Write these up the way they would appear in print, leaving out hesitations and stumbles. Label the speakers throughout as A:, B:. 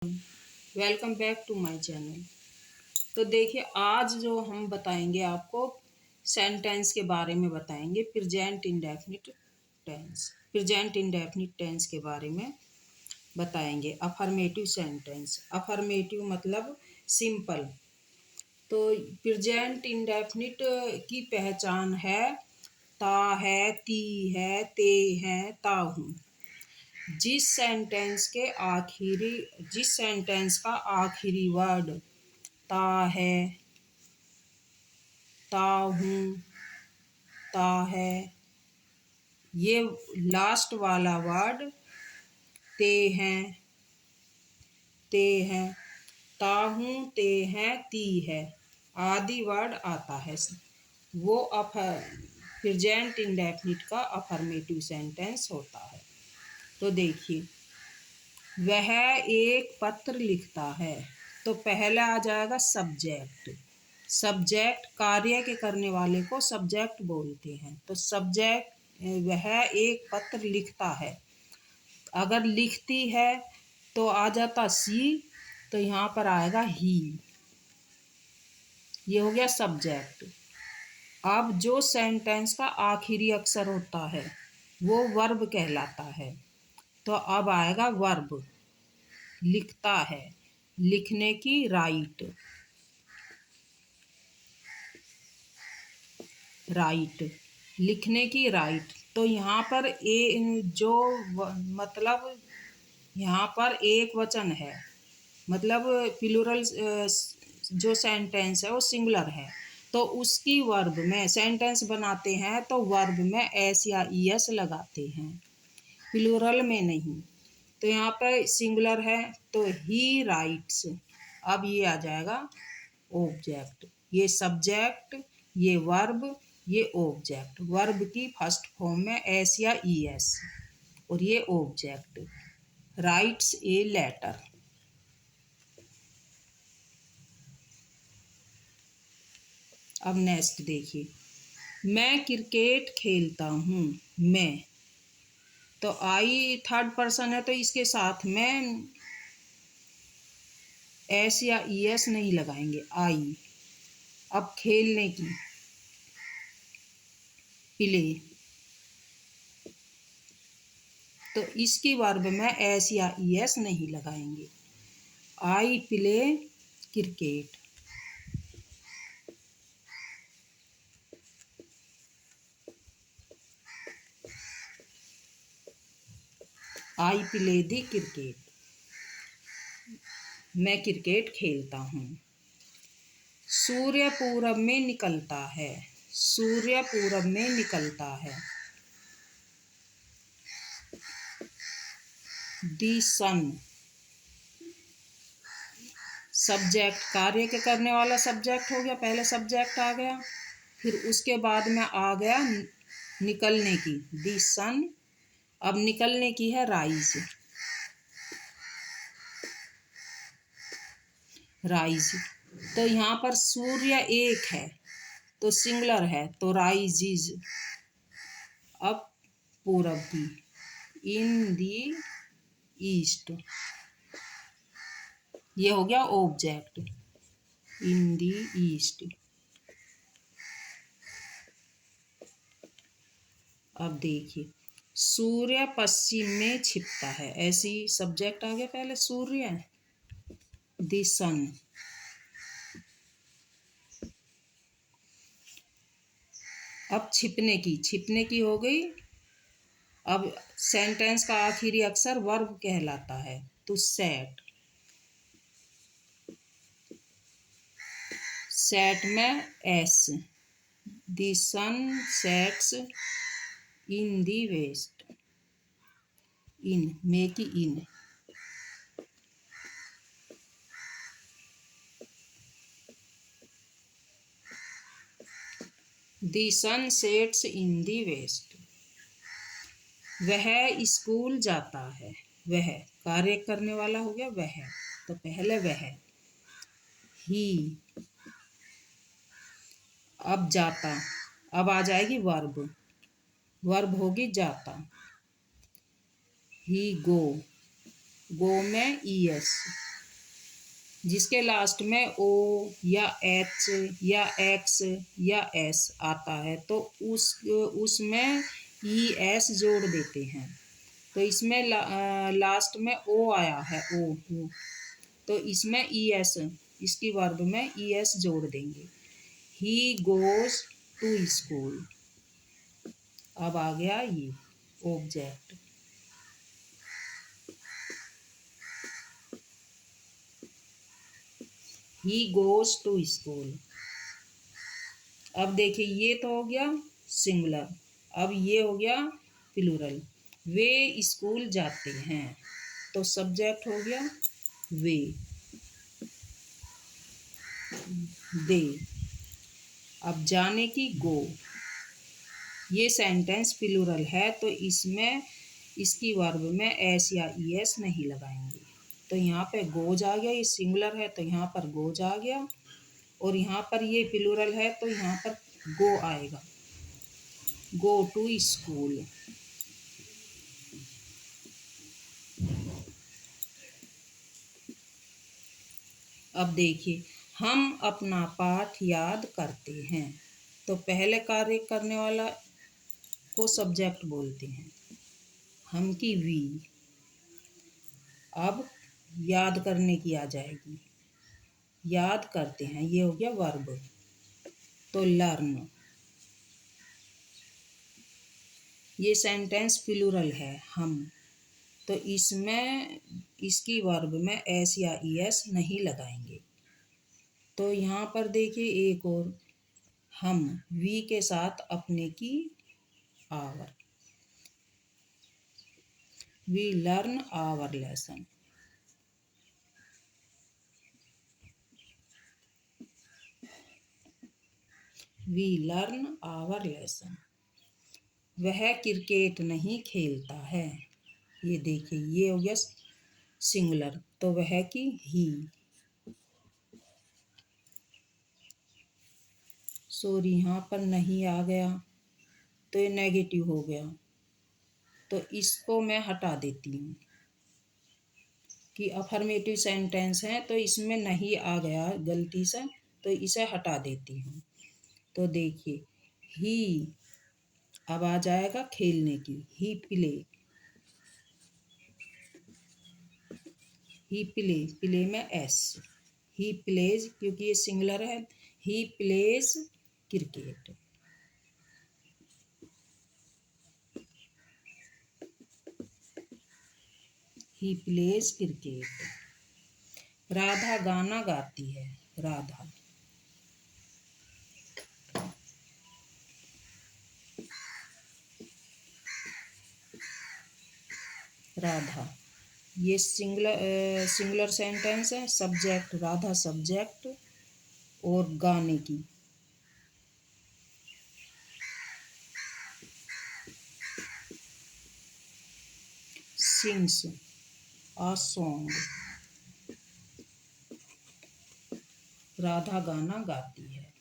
A: Welcome back to my channel. तो देखिए, आज जो हम बताएंगे आपको सेंटेंस के बारे में बताएंगे। प्रेजेंट इंडेफिनिट टेंस के बारे में बताएंगे। अफर्मेटिव सेंटेंस, अफर्मेटिव मतलब सिंपल। तो प्रेजेंट इंडेफिनिट की पहचान है ता है, ती है, ते है, ता हूँ। जिस सेंटेंस का आखिरी वर्ड ता है, ता हूँ, ता है, ये लास्ट वाला वर्ड ते हैं, ते हैं, ता हूँ, ते हैं, ती है आदि वर्ड आता है, वो प्रेजेंट इंडेफिनिट का अफर्मेटिव सेंटेंस होता है। तो देखिए, वह एक पत्र लिखता है, तो पहला आ जाएगा सब्जेक्ट। सब्जेक्ट कार्य के करने वाले को सब्जेक्ट बोलते हैं। तो सब्जेक्ट, वह एक पत्र लिखता है। अगर लिखती है तो आ जाता सी, तो यहाँ पर आएगा ही। ये हो गया सब्जेक्ट। अब जो सेंटेंस का आखिरी अक्षर होता है वो वर्ब कहलाता है। तो अब आएगा वर्ब। लिखता है, लिखने की राइट, राइट, लिखने की राइट। तो यहाँ पर मतलब यहाँ पर एक वचन है, मतलब प्लूरल। जो सेंटेंस है वो सिंगुलर है, तो उसकी वर्ब में सेंटेंस बनाते हैं तो वर्ब में एस या ईएस लगाते हैं, प्लूरल में नहीं। तो यहाँ पर सिंगुलर है तो ही राइट्स। अब ये आ जाएगा ऑब्जेक्ट। ये सब्जेक्ट, ये वर्ब, ये ऑब्जेक्ट। वर्ब की फर्स्ट फॉर्म में एस या ईएस, और ये ऑब्जेक्ट। Writes a letter. अब नेक्स्ट देखिए, मैं क्रिकेट खेलता हूँ। मैं, तो आई थर्ड पर्सन है तो इसके साथ में एस या ईएस नहीं लगाएंगे, आई। अब खेलने की, प्ले, तो इसकी वर्ब में एस या ईएस नहीं लगाएंगे। I play cricket. I play the cricket. मैं क्रिकेट खेलता हूँ। सूर्य पूरब में निकलता है। सूर्य पूरब में निकलता है। दी सन। सब्जेक्ट, कार्य के करने वाला सब्जेक्ट हो गया, पहले सब्जेक्ट आ गया, फिर उसके बाद में आ गया निकलने की, दी सन। अब निकलने की है राइज, राइज। तो यहाँ पर सूर्य एक है तो सिंगुलर है, तो राइजिज। अब पूरब की, इन दी ईस्ट, ये हो गया ऑब्जेक्ट, इन दी ईस्ट। अब देखिए, सूर्य पश्चिम में छिपता है, ऐसी सब्जेक्ट आ गया पहले सूर्य, दी सन। अब छिपने की हो गई। अब सेंटेंस का आखिरी अक्षर वर्ब कहलाता है, तो सेट। सेट में S, the sun sets in the west. In, make in. The sun sets in the west. वह स्कूल जाता है। वह कार्य करने वाला हो गया वह, तो पहले वह। ही, अब जाता, अब आ जाएगी वर्ब, वर्ब होगी जाता। ही गो, गो में ईएस, जिसके लास्ट में ओ या एच या एक्स या एस आता है तो उसमें ई एस जोड़ देते हैं। तो इसमें लास्ट में ओ आया है, ओ, तो इसमें ई एस, इसकी वर्ब में ई एस जोड़ देंगे। He goes to school. अब आ गया ये object. He goes to school. अब देखिए ये तो हो गया सिंगुलर, अब ये हो गया प्लूरल। वे स्कूल जाते हैं, तो सब्जेक्ट हो गया वे, दे। अब जाने की गो। ये सेंटेंस प्लूरल है तो इसमें इसकी वर्ब में एस या ई एस नहीं लगाएंगे। तो यहाँ पे गोज आ गया, ये सिंगुलर है तो यहाँ पर गोज आ गया, और यहाँ पर ये प्लूरल है तो यहाँ पर गो आएगा, गो टू स्कूल। अब देखिए हम अपना पाठ याद करते हैं, तो पहले कार्य करने वाला को सब्जेक्ट बोलते हैं, हम की वी। अब याद करने की आ जाएगी, याद करते हैं, ये हो गया वर्ब। तो लर्न, ये सेंटेंस प्लूरल है हम, तो इसमें इसकी वर्ब में एस या ई एस नहीं लगाएंगे। तो यहाँ पर देखिए एक और, हम वी के साथ अपने की our, we learn our lesson. We learn our lesson. वह क्रिकेट नहीं खेलता है। ये देखिए ये हो गया सिंगुलर, तो वह की ही। सॉरी यहाँ पर नहीं आ गया तो ये नेगेटिव हो गया, तो इसको मैं हटा देती हूँ कि अफर्मेटिव सेंटेंस है तो इसमें नहीं आ गया गलती से, तो इसे हटा देती हूँ। तो देखिए ही, अब आ जाएगा खेलने की, ही प्ले, ही प्ले, प्ले में एस, ही प्लेज क्योंकि ये सिंगुलर है, he plays cricket. He plays cricket. Radha गाना गाती है, राधा। राधा, ये सिंगुलर सेंटेंस है, सब्जेक्ट राधा सब्जेक्ट, और गाने की, सिंग्स आ सॉन्ग। राधा गाना गाती है।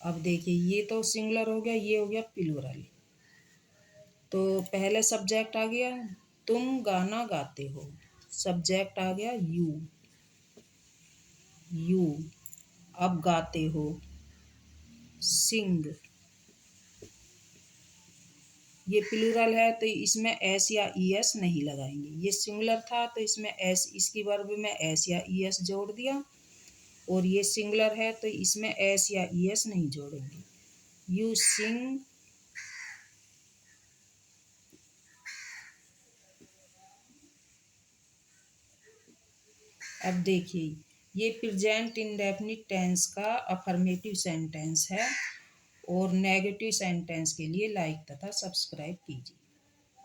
A: अब देखिए ये तो सिंगुलर हो गया, ये हो गया प्लूरल। तो पहले सब्जेक्ट आ गया, तुम गाना गाते हो, सब्जेक्ट आ गया यू, यू। अब गाते हो, सिंग। ये प्लूरल है तो इसमें एस या ई एस नहीं लगाएंगे। ये सिंगुलर था तो इसमें एस, इसकी वर्ब में एस या ई एस जोड़ दिया, और ये सिंगुलर है तो इसमें एस या ई एस नहीं जोड़ेंगे। You sing. अब देखिए ये प्रेजेंट इंडेफिनिट टेंस का अफर्मेटिव सेंटेंस है, और नेगेटिव सेंटेंस के लिए लाइक तथा सब्सक्राइब कीजिए।